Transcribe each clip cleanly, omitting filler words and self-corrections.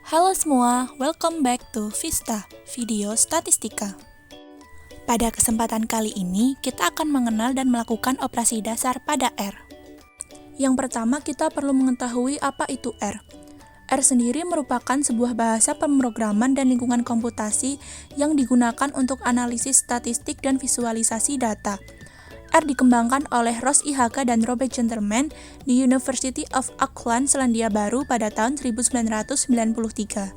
Halo semua, welcome back to Vista, Video Statistika. Pada kesempatan kali ini, kita akan mengenal dan melakukan operasi dasar pada R. Yang pertama, kita perlu mengetahui apa itu R. R sendiri merupakan sebuah bahasa pemrograman dan lingkungan komputasi yang digunakan untuk analisis statistik dan visualisasi data. R dikembangkan oleh Ross IHK dan Robert Gentleman di University of Auckland, Selandia Baru pada tahun 1993.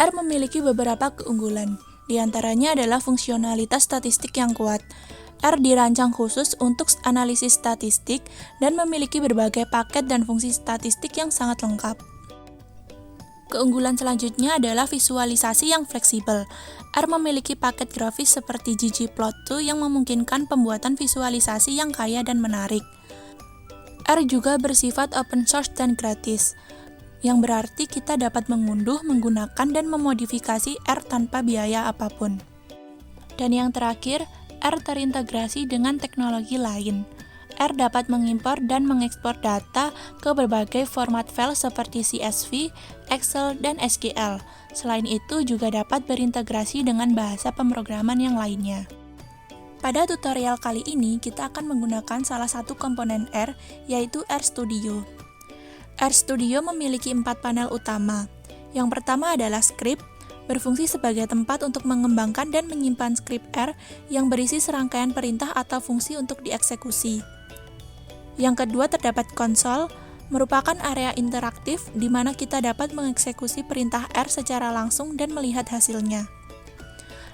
R memiliki beberapa keunggulan, di antaranya adalah fungsionalitas statistik yang kuat. R dirancang khusus untuk analisis statistik dan memiliki berbagai paket dan fungsi statistik yang sangat lengkap. Keunggulan selanjutnya adalah visualisasi yang fleksibel. R memiliki paket grafis seperti ggplot2 yang memungkinkan pembuatan visualisasi yang kaya dan menarik. R juga bersifat open source dan gratis, yang berarti kita dapat mengunduh, menggunakan, dan memodifikasi R tanpa biaya apapun. Dan yang terakhir, R terintegrasi dengan teknologi lain. R dapat mengimpor dan mengekspor data ke berbagai format file seperti CSV, Excel, dan SQL. Selain itu, juga dapat berintegrasi dengan bahasa pemrograman yang lainnya. Pada tutorial kali ini, kita akan menggunakan salah satu komponen R, yaitu RStudio. RStudio memiliki 4 panel utama. Yang pertama adalah script, berfungsi sebagai tempat untuk mengembangkan dan menyimpan skrip R yang berisi serangkaian perintah atau fungsi untuk dieksekusi. Yang kedua terdapat konsol, merupakan area interaktif di mana kita dapat mengeksekusi perintah R secara langsung dan melihat hasilnya.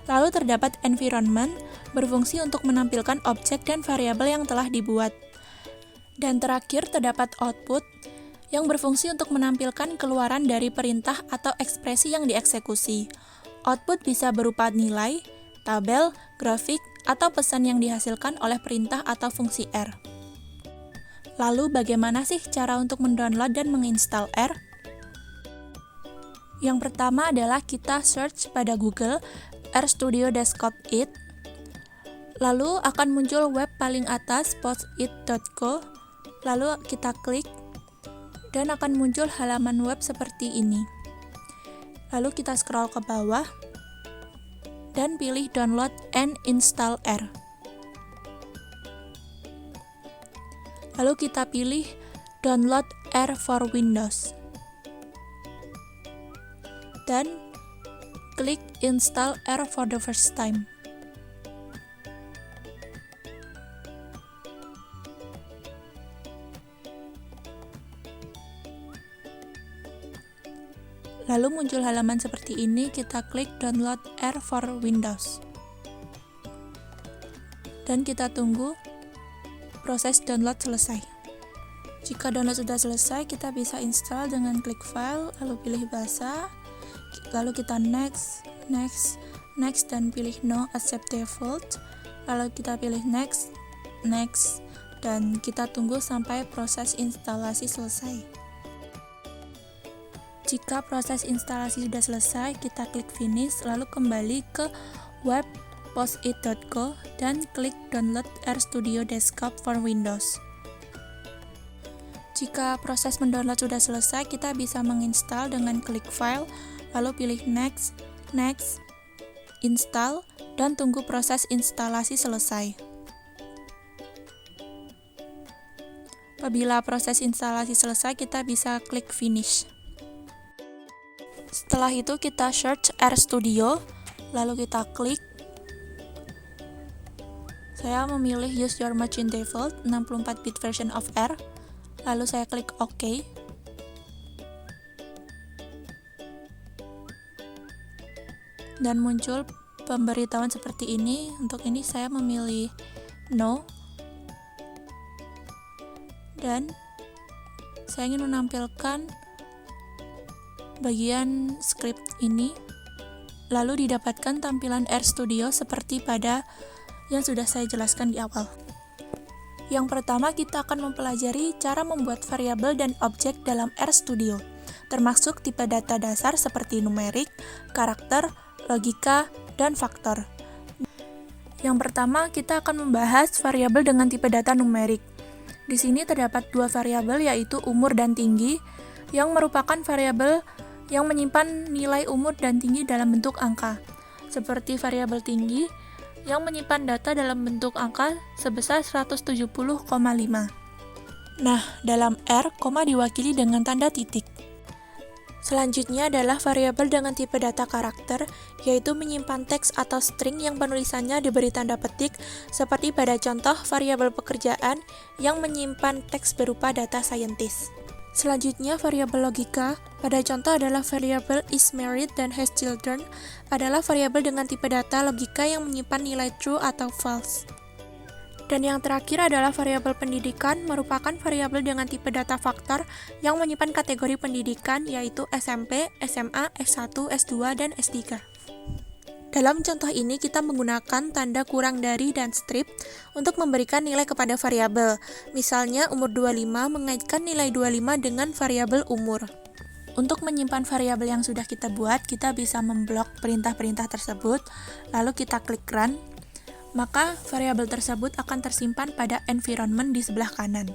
Lalu terdapat environment, berfungsi untuk menampilkan objek dan variabel yang telah dibuat. Dan terakhir terdapat output, yang berfungsi untuk menampilkan keluaran dari perintah atau ekspresi yang dieksekusi. Output bisa berupa nilai, tabel, grafik, atau pesan yang dihasilkan oleh perintah atau fungsi R. Lalu bagaimana sih cara untuk mendownload dan menginstal R? Yang pertama adalah kita search pada Google RStudio Desktop It. Lalu akan muncul web paling atas postit.co. Lalu kita klik dan akan muncul halaman web seperti ini. Lalu kita scroll ke bawah dan pilih download and install R. Lalu kita pilih download R for Windows. Dan klik install R for the first time. Lalu muncul halaman seperti ini, kita klik download R for Windows. Dan kita tunggu proses download selesai. Jika download sudah selesai, kita bisa install dengan klik file, lalu pilih bahasa, lalu kita next, dan pilih no accept default, lalu kita pilih next, dan kita tunggu sampai proses instalasi selesai. Jika proses instalasi sudah selesai, kita klik finish, lalu kembali ke web postit.co dan klik download RStudio Desktop for Windows. Jika proses mendownload sudah selesai, kita bisa menginstal dengan klik file, lalu pilih next, install, dan tunggu proses instalasi selesai. Apabila proses instalasi selesai, kita bisa klik finish. Setelah itu kita search RStudio, lalu kita klik. Saya memilih use your machine default 64-bit version of R, lalu saya klik OK. Dan muncul pemberitahuan seperti ini. Untuk ini saya memilih no. Dan saya ingin menampilkan bagian script ini, lalu didapatkan tampilan RStudio seperti pada yang sudah saya jelaskan di awal. Yang pertama, kita akan mempelajari cara membuat variabel dan objek dalam RStudio, termasuk tipe data dasar seperti numerik, karakter, logika, dan faktor. Yang pertama, kita akan membahas variabel dengan tipe data numerik. Di sini terdapat 2 variabel, yaitu umur dan tinggi, yang merupakan variabel yang menyimpan nilai umur dan tinggi dalam bentuk angka, seperti variabel tinggi yang menyimpan data dalam bentuk angka sebesar 170,5. Nah, dalam R, koma diwakili dengan tanda titik. Selanjutnya adalah variabel dengan tipe data karakter, yaitu menyimpan teks atau string yang penulisannya diberi tanda petik, seperti pada contoh variabel pekerjaan yang menyimpan teks berupa data saintis. Selanjutnya, variabel logika, pada contoh adalah variabel is married dan has children, adalah variabel dengan tipe data logika yang menyimpan nilai true atau false. Dan yang terakhir adalah variabel pendidikan, merupakan variabel dengan tipe data faktor yang menyimpan kategori pendidikan, yaitu SMP, SMA, S1, S2, dan S3. Dalam contoh ini, kita menggunakan tanda kurang dari dan strip untuk memberikan nilai kepada variabel. Misalnya, umur 25 mengaitkan nilai 25 dengan variabel umur. Untuk menyimpan variabel yang sudah kita buat, kita bisa memblok perintah-perintah tersebut, lalu kita klik run, maka variabel tersebut akan tersimpan pada environment di sebelah kanan.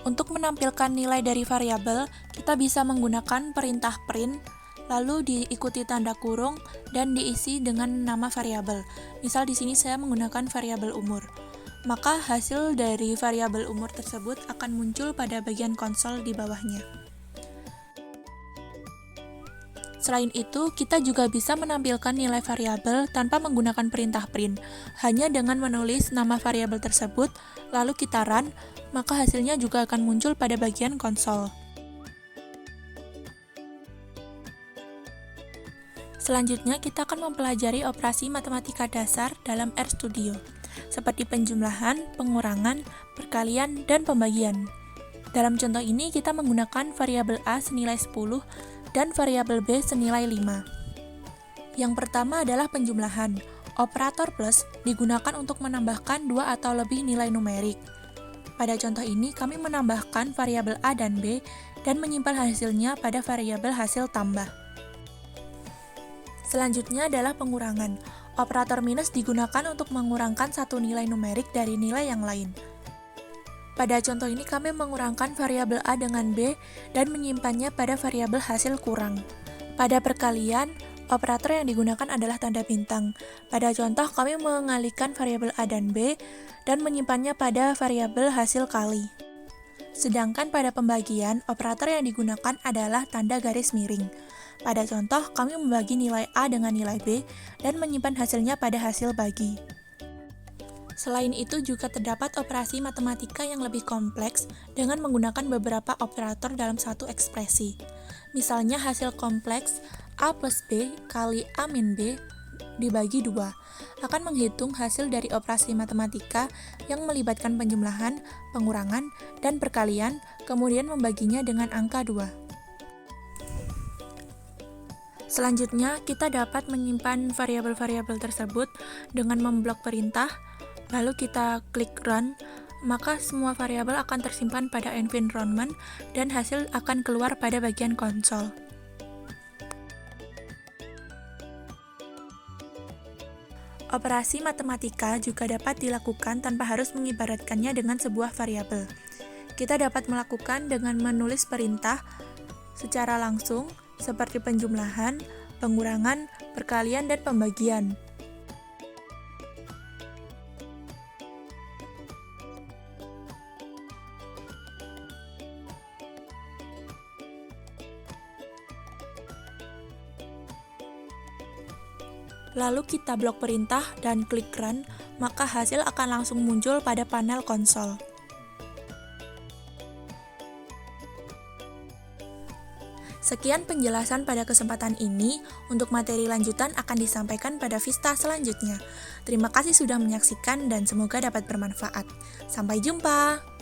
Untuk menampilkan nilai dari variabel, kita bisa menggunakan perintah print, lalu diikuti tanda kurung dan diisi dengan nama variabel. Misal di sini saya menggunakan variabel umur. Maka hasil dari variabel umur tersebut akan muncul pada bagian konsol di bawahnya. Selain itu, kita juga bisa menampilkan nilai variabel tanpa menggunakan perintah print, hanya dengan menulis nama variabel tersebut, lalu kita run, maka hasilnya juga akan muncul pada bagian konsol. Selanjutnya, kita akan mempelajari operasi matematika dasar dalam RStudio, seperti penjumlahan, pengurangan, perkalian, dan pembagian. Dalam contoh ini, kita menggunakan variabel A senilai 10 dan variabel B senilai 5. Yang pertama adalah penjumlahan. Operator plus digunakan untuk menambahkan 2 atau lebih nilai numerik. Pada contoh ini, kami menambahkan variabel A dan B dan menyimpan hasilnya pada variabel hasil tambah. Selanjutnya adalah pengurangan. Operator minus digunakan untuk mengurangkan satu nilai numerik dari nilai yang lain. Pada contoh ini kami mengurangkan variabel A dengan B dan menyimpannya pada variabel hasil kurang. Pada perkalian, operator yang digunakan adalah tanda bintang. Pada contoh kami mengalihkan variabel A dan B dan menyimpannya pada variabel hasil kali. Sedangkan pada pembagian, operator yang digunakan adalah tanda garis miring. Pada contoh, kami membagi nilai A dengan nilai B dan menyimpan hasilnya pada hasil bagi. Selain itu juga terdapat operasi matematika yang lebih kompleks dengan menggunakan beberapa operator dalam satu ekspresi. Misalnya hasil kompleks A plus B kali A min B dibagi 2 akan menghitung hasil dari operasi matematika yang melibatkan penjumlahan, pengurangan, dan perkalian, kemudian membaginya dengan angka 2. Selanjutnya, kita dapat menyimpan variabel-variabel tersebut dengan memblok perintah, lalu kita klik run, maka semua variabel akan tersimpan pada environment dan hasil akan keluar pada bagian konsol. Operasi matematika juga dapat dilakukan tanpa harus mengibaratkannya dengan sebuah variabel. Kita dapat melakukan dengan menulis perintah secara langsung, seperti penjumlahan, pengurangan, perkalian, dan pembagian. Lalu kita blok perintah dan klik run, maka hasil akan langsung muncul pada panel konsol. Sekian penjelasan pada kesempatan ini. Untuk materi lanjutan akan disampaikan pada Vista selanjutnya. Terima kasih sudah menyaksikan dan semoga dapat bermanfaat. Sampai jumpa!